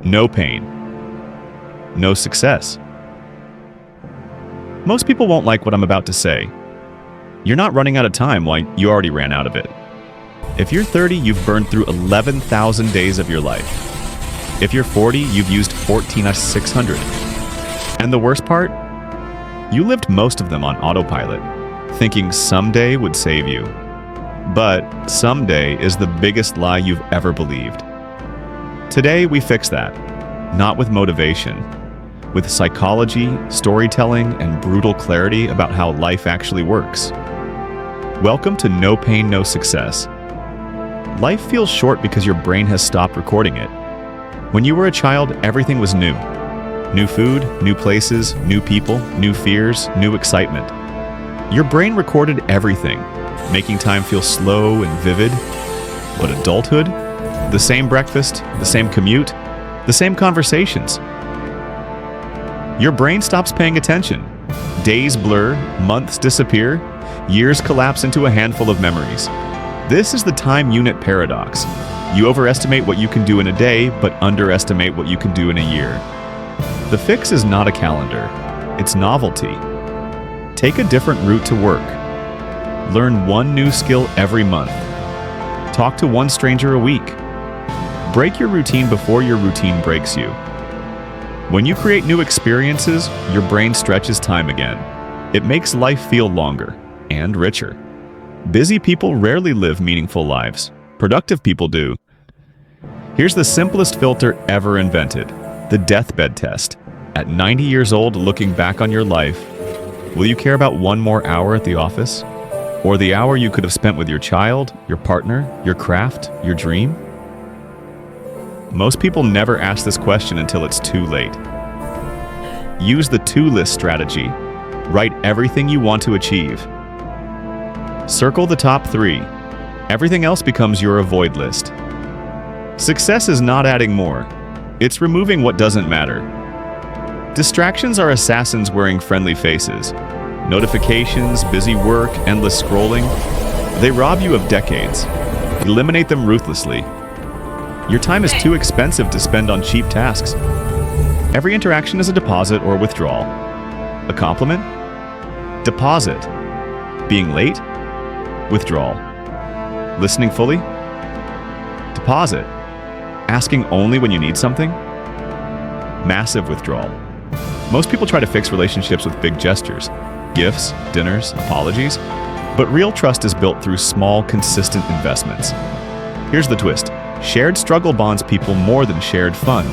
No pain, no success. Most people won't like what I'm about to say. You're not running out of time while you already ran out of it. If you're 30, you've burned through 11,000 days of your life. If you're 40, you've used 14,600. And the worst part? You lived most of them on autopilot, thinking someday would save you. But someday is the biggest lie you've ever believed. Today, we fix that. Not with motivation, with psychology, storytelling, and brutal clarity about how life actually works. Welcome to No Pain, No Success. Life feels short because your brain has stopped recording it. When you were a child, everything was new. New food, new places, new people, new fears, new excitement. Your brain recorded everything, making time feel slow and vivid. But adulthood? The same breakfast, the same commute, the same conversations. Your brain stops paying attention. Days blur, months disappear, years collapse into a handful of memories. This is the time unit paradox. You overestimate what you can do in a day, but underestimate what you can do in a year. The fix is not a calendar. It's novelty. Take a different route to work. Learn one new skill every month. Talk to one stranger a week. Break your routine before your routine breaks you. When you create new experiences, your brain stretches time again. It makes life feel longer and richer. Busy people rarely live meaningful lives. Productive people do. Here's the simplest filter ever invented, the deathbed test. At 90 years old, looking back on your life, will you care about one more hour at the office? Or the hour you could have spent with your child, your partner, your craft, your dream? Most people never ask this question until it's too late. Use the to-list strategy. Write everything you want to achieve. Circle the top 3. Everything else becomes your avoid list. Success is not adding more. It's removing what doesn't matter. Distractions are assassins wearing friendly faces. Notifications, busy work, endless scrolling. They rob you of decades. Eliminate them ruthlessly. Your time is too expensive to spend on cheap tasks. Every interaction is a deposit or withdrawal. A compliment? Deposit. Being late? Withdrawal. Listening fully? Deposit. Asking only when you need something? Massive withdrawal. Most people try to fix relationships with big gestures, gifts, dinners, apologies, but real trust is built through small, consistent investments. Here's the twist. Shared struggle bonds people more than shared fun.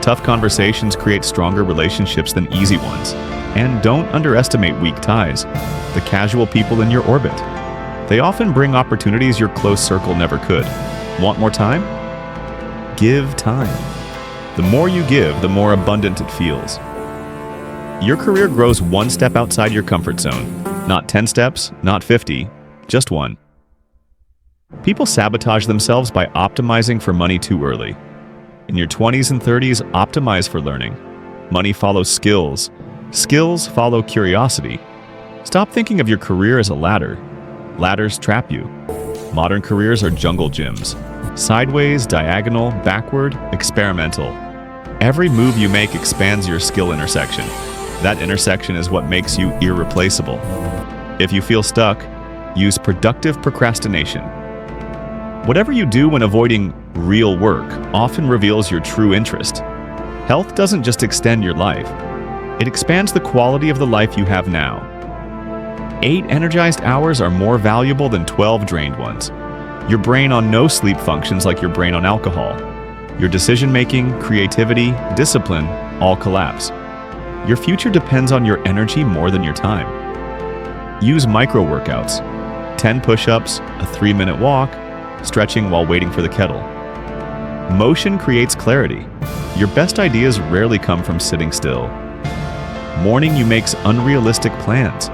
Tough conversations create stronger relationships than easy ones. And don't underestimate weak ties, the casual people in your orbit. They often bring opportunities your close circle never could. Want more time? Give time. The more you give, the more abundant it feels. Your career grows one step outside your comfort zone. Not 10 steps, not 50, just one. People sabotage themselves by optimizing for money too early. In your 20s and 30s, optimize for learning. Money follows skills. Skills follow curiosity. Stop thinking of your career as a ladder. Ladders trap you. Modern careers are jungle gyms. Sideways, diagonal, backward, experimental. Every move you make expands your skill intersection. That intersection is what makes you irreplaceable. If you feel stuck, use productive procrastination. Whatever you do when avoiding real work often reveals your true interest. Health doesn't just extend your life. It expands the quality of the life you have now. 8 energized hours are more valuable than 12 drained ones. Your brain on no sleep functions like your brain on alcohol. Your decision-making, creativity, discipline all collapse. Your future depends on your energy more than your time. Use micro-workouts. 10 push-ups, a 3-minute walk, stretching while waiting for the kettle. Motion creates clarity. Your best ideas rarely come from sitting still. Morning you makes unrealistic plans.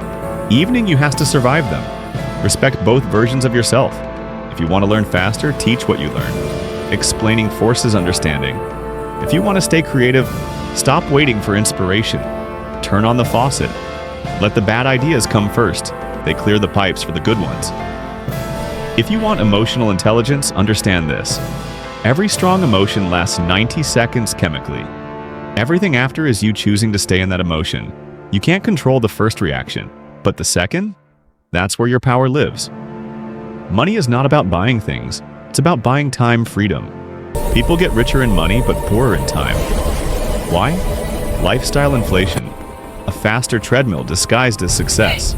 Evening you has to survive them. Respect both versions of yourself. If you want to learn faster, teach what you learn. Explaining forces understanding. If you want to stay creative, stop waiting for inspiration. Turn on the faucet. Let the bad ideas come first. They clear the pipes for the good ones. If you want emotional intelligence, understand this. Every strong emotion lasts 90 seconds chemically. Everything after is you choosing to stay in that emotion. You can't control the first reaction, but the second? That's where your power lives. Money is not about buying things. It's about buying time freedom. People get richer in money, but poorer in time. Why? Lifestyle inflation. A faster treadmill disguised as success.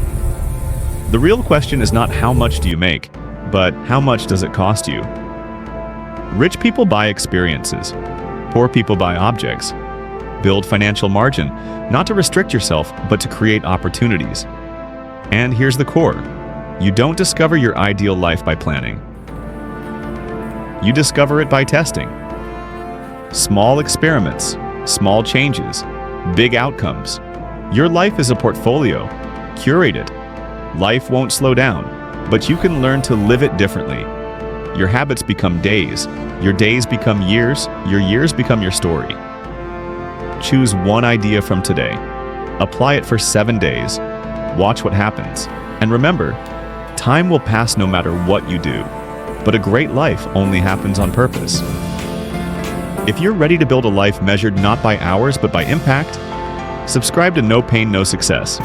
The real question is not how much do you make, but how much does it cost you? Rich people buy experiences. Poor people buy objects. Build financial margin, not to restrict yourself, but to create opportunities. And here's the core. You don't discover your ideal life by planning. You discover it by testing. Small experiments, small changes, big outcomes. Your life is a portfolio. Curate it. Life won't slow down, but you can learn to live it differently. Your habits become days. Your days become years. Your years become your story. Choose one idea from today. Apply it for 7 days. Watch what happens. And remember, time will pass no matter what you do. But a great life only happens on purpose. If you're ready to build a life measured not by hours but by impact, subscribe to No Pain, No Success.